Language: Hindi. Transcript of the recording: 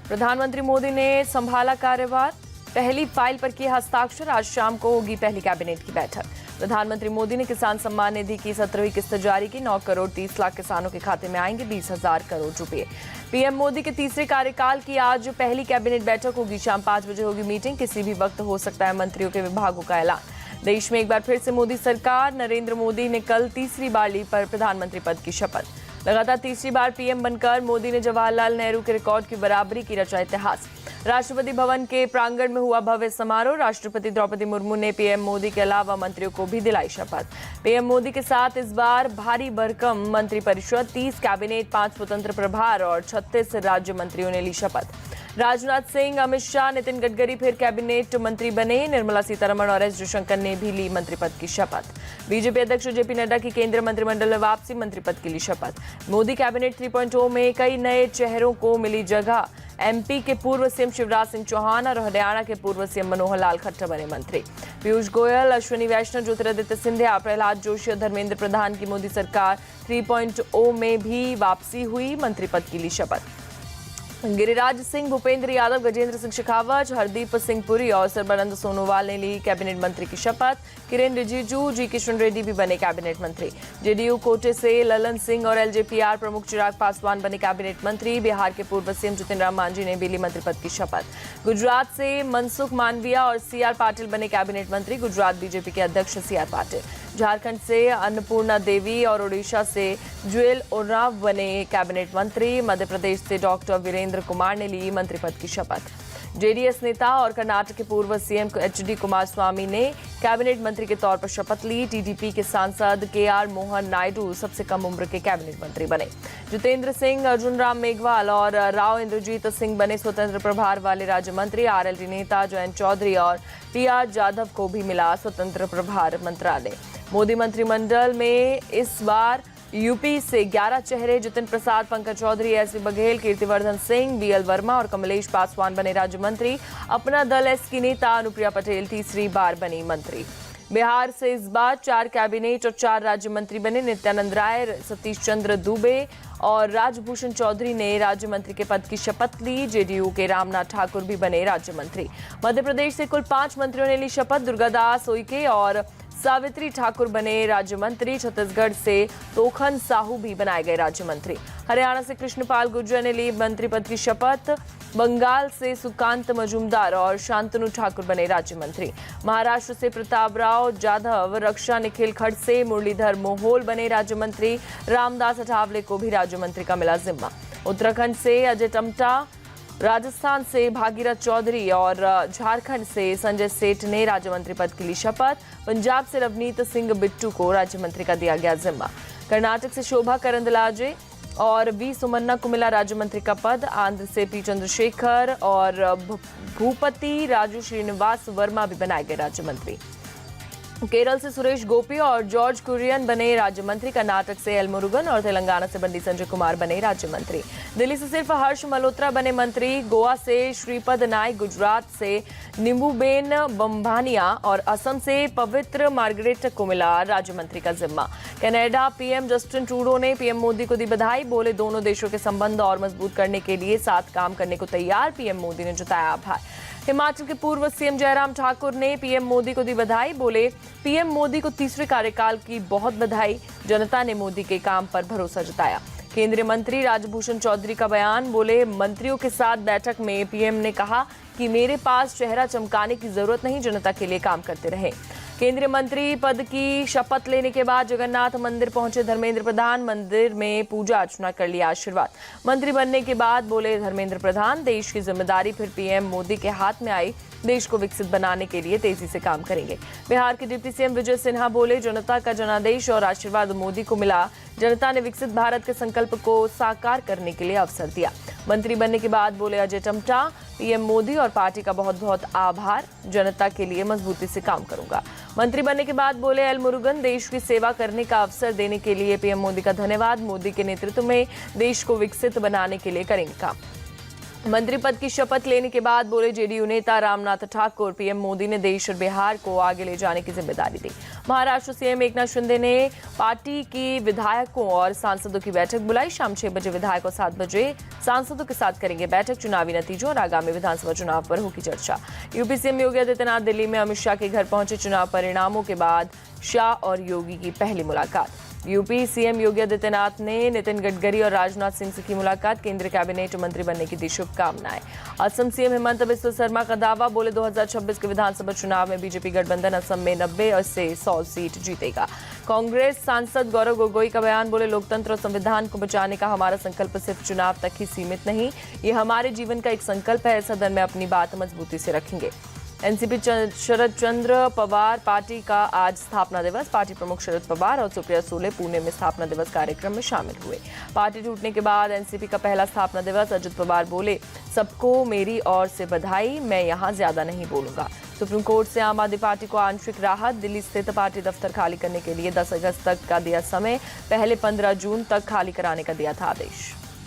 प्रधानमंत्री मोदी ने संभाला कार्यभार, पहली फाइल पर किए हस्ताक्षर। आज शाम को होगी पहली कैबिनेट की बैठक। प्रधानमंत्री मोदी ने किसान सम्मान निधि की 17वीं किस्त जारी की। 9 करोड़ 30 लाख किसानों के खाते में आएंगे 20,000 करोड़ रुपए। पीएम मोदी के तीसरे कार्यकाल की आज पहली कैबिनेट बैठक होगी। शाम 5 बजे होगी मीटिंग। किसी भी वक्त हो सकता है मंत्रियों के विभागों का ऐलान। देश में एक बार फिर से मोदी सरकार। नरेंद्र मोदी ने कल तीसरी बार ली पर प्रधानमंत्री पद की शपथ। लगातार तीसरी बार पीएम बनकर मोदी ने जवाहरलाल नेहरू के रिकॉर्ड की बराबरी की, रचा इतिहास। राष्ट्रपति भवन के प्रांगण में हुआ भव्य समारोह। राष्ट्रपति द्रौपदी मुर्मू ने पीएम मोदी के अलावा मंत्रियों को भी दिलाई शपथ। पीएम मोदी के साथ इस बार भारी भरकम मंत्रिपरिषद, 30 कैबिनेट, 5 स्वतंत्र प्रभार और 36 राज्य मंत्रियों ने ली शपथ। राजनाथ सिंह, अमित शाह, नितिन गडकरी फिर कैबिनेट मंत्री बने। निर्मला सीतारमण और एस जयशंकर ने भी ली मंत्रिपद की शपथ। बीजेपी अध्यक्ष जेपी नड्डा की केंद्रीय मंत्रिमंडल में वापसी, मंत्रिपद की ली शपथ। मोदी कैबिनेट 3.0 में कई नए चेहरों को मिली जगह। एमपी के पूर्व सीएम शिवराज सिंह चौहान और हरियाणा के पूर्व सीएम मनोहर लाल खट्टर बने मंत्री। पीयूष गोयल, अश्विनी वैष्णव, ज्योतिरादित्य सिंधिया, प्रहलाद जोशी और धर्मेंद्र प्रधान की मोदी सरकार 3.0 में भी वापसी हुई, मंत्रिपद की ली शपथ। गिरिराज सिंह, भूपेंद्र यादव, गजेंद्र सिंह शेखावत, हरदीप सिंह पुरी और सर्बानंद सोनोवाल ने ली कैबिनेट मंत्री की शपथ। किरेन रिजिजू, जी किशन रेड्डी भी बने कैबिनेट मंत्री। जेडीयू कोटे से ललन सिंह और एलजेपीआर प्रमुख चिराग पासवान बने कैबिनेट मंत्री। बिहार के पूर्व सीएम जितिन राम मांझी ने भी ली मंत्रिपद की शपथ। गुजरात से मनसुख मांडविया और सीआर पाटिल बने कैबिनेट मंत्री। गुजरात बीजेपी के अध्यक्ष सीआर पाटिल। झारखंड से अन्नपूर्णा देवी और ओडिशा से जुएल ओरांव बने कैबिनेट मंत्री। मध्य प्रदेश से डॉक्टर वीरेंद्र कुमार ने ली मंत्रिपद की शपथ। जेडीएस नेता और कर्नाटक के पूर्व सीएम एचडी कुमारस्वामी ने कैबिनेट मंत्री के तौर पर शपथ ली। टीडीपी के सांसद केआर मोहन नायडू सबसे कम उम्र के कैबिनेट मंत्री बने। जितेंद्र सिंह, अर्जुन राम मेघवाल और राव इंद्रजीत सिंह बने स्वतंत्र प्रभार वाले राज्य मंत्री। आरएलडी नेता जयंत चौधरी और पीआर जाधव को भी मिला स्वतंत्र प्रभार मंत्रालय। मोदी मंत्रिमंडल में इस बार यूपी से 11 चेहरे। जितिन प्रसाद, पंकज चौधरी, एसवी बघेल, कीर्तिवर्धन सिंह, बीएल वर्मा और कमलेश पासवान बने राज्य मंत्री। अपना दल एस की नेता अनुप्रिया पटेल तीसरी बार बनी मंत्री। बिहार से इस बार 4 कैबिनेट और 4 राज्य मंत्री बने। नित्यानंद राय, सतीश चंद्र दुबे और राजभूषण चौधरी ने राज्य मंत्री के पद की शपथ ली। जेडीयू के रामनाथ ठाकुर भी बने राज्य मंत्री। मध्य प्रदेश से कुल 5 मंत्रियों ने ली शपथ। दुर्गादास उइके और सावित्री ठाकुर बने राज्य मंत्री। छत्तीसगढ़ से तोखन साहू भी बनाए गए राज्य मंत्री। हरियाणा से कृष्णपाल गुर्जर ने ली मंत्रिपद की शपथ। बंगाल से सुकांत मजूमदार और शांतनु ठाकुर बने राज्य मंत्री। महाराष्ट्र से प्रतापराव जाधव, रक्षा निखिल खड़से, मुरलीधर मोहोल बने राज्य मंत्री। रामदास अठावले को भी राज्य मंत्री का मिला जिम्मा। उत्तराखंड से अजय टम्टा, राजस्थान से भागीरथ चौधरी और झारखंड से संजय सेठ ने राज्य मंत्री पद की ली शपथ। पंजाब से रवनीत सिंह बिट्टू को राज्य मंत्री का दिया गया जिम्मा। कर्नाटक से शोभा करंदलाजे और वी सुमन्ना को मिला राज्य मंत्री का पद। आंध्र से पी चंद्रशेखर और भूपति राजू श्रीनिवास वर्मा भी बनाए गए राज्य मंत्री। केरल से सुरेश गोपी और जॉर्ज कुरियन बने राज्य मंत्री। कर्नाटक से एल मुरुगन और तेलंगाना से बंडी संजय कुमार बने राज्य मंत्री। दिल्ली से सिर्फ हर्ष मल्होत्रा बने मंत्री। गोवा से श्रीपद नाइक, गुजरात से नींबूबेन बंभानिया और असम से पवित्र मार्गरेट को मिला राज्य मंत्री का जिम्मा। कनाडा पीएम जस्टिन ट्रूडो ने पीएम मोदी को दी बधाई। बोले दोनों देशों के संबंध और मजबूत करने के लिए साथ काम करने को तैयार। पीएम मोदी ने जताया आभार। हिमाचल के पूर्व सीएम जयराम ठाकुर ने पीएम मोदी को दी बधाई। बोले पीएम मोदी को तीसरे कार्यकाल की बहुत बधाई। जनता ने मोदी के काम पर भरोसा जताया। केंद्रीय मंत्री राजभूषण चौधरी का बयान। बोले मंत्रियों के साथ बैठक में पीएम ने कहा कि मेरे पास चेहरा चमकाने की जरूरत नहीं, जनता के लिए काम करते रहे। केंद्रीय मंत्री पद की शपथ लेने के बाद जगन्नाथ मंदिर पहुंचे धर्मेंद्र प्रधान। मंदिर में पूजा अर्चना कर लिया आशीर्वाद। मंत्री बनने के बाद बोले धर्मेंद्र प्रधान, देश की जिम्मेदारी फिर पीएम मोदी के हाथ में आई। देश को विकसित बनाने के लिए तेजी से काम करेंगे। बिहार के डिप्टी सीएम विजय सिन्हा बोले जनता का जनादेश और आशीर्वाद मोदी को मिला। जनता ने विकसित भारत के संकल्प को साकार करने के लिए अवसर दिया। मंत्री बनने के बाद बोले अजय टम्टा, पीएम मोदी और पार्टी का बहुत बहुत आभार। जनता के लिए मजबूती से काम करूंगा। मंत्री बनने के बाद बोले एल मुरुगन, देश की सेवा करने का अवसर देने के लिए पीएम मोदी का धन्यवाद। मोदी के नेतृत्व में देश को विकसित बनाने के लिए करेंगे काम। मंत्री पद की शपथ लेने के बाद बोले जेडीयू नेता रामनाथ ठाकुर, पीएम मोदी ने देश और बिहार को आगे ले जाने की जिम्मेदारी दी। महाराष्ट्र सीएम एकनाथ शिंदे ने पार्टी की विधायकों और सांसदों की बैठक बुलाई। शाम 6 बजे विधायक और 7 बजे सांसदों के साथ करेंगे बैठक। चुनावी नतीजों और आगामी विधानसभा चुनाव पर होगी चर्चा। यूपी सीएम योगी आदित्यनाथ दिल्ली में अमित शाह के घर पहुंचे। चुनाव परिणामों के बाद शाह और योगी की पहली मुलाकात। यूपी सीएम योगी आदित्यनाथ ने नितिन गडकरी और राजनाथ सिंह से की मुलाकात। केंद्रीय कैबिनेट मंत्री बनने की दी शुभकामनाएं। असम सीएम हेमंत बिस्वा शर्मा का दावा, बोले 2026 के विधानसभा चुनाव में बीजेपी गठबंधन असम में 90 से 100 सीट जीतेगा। कांग्रेस सांसद गौरव गोगोई का बयान, बोले लोकतंत्र और संविधान को बचाने का हमारा संकल्प सिर्फ चुनाव तक ही सीमित नहीं, ये हमारे जीवन का एक संकल्प है। सदन में अपनी बात मजबूती से रखेंगे। एनसीपी शरद चंद्र पवार पार्टी का आज स्थापना दिवस। पार्टी प्रमुख शरद पवार और सुप्रिया सुले पुणे में स्थापना दिवस कार्यक्रम में शामिल हुए। पार्टी टूटने के बाद एनसीपी का पहला स्थापना दिवस। अजित पवार बोले, सबको मेरी ओर से बधाई, मैं यहां ज्यादा नहीं बोलूंगा। सुप्रीम कोर्ट से आम आदमी पार्टी को आंशिक राहत। दिल्ली स्थित पार्टी दफ्तर खाली करने के लिए 10 अगस्त तक का दिया समय, पहले 15 जून तक खाली कराने का दिया था आदेश।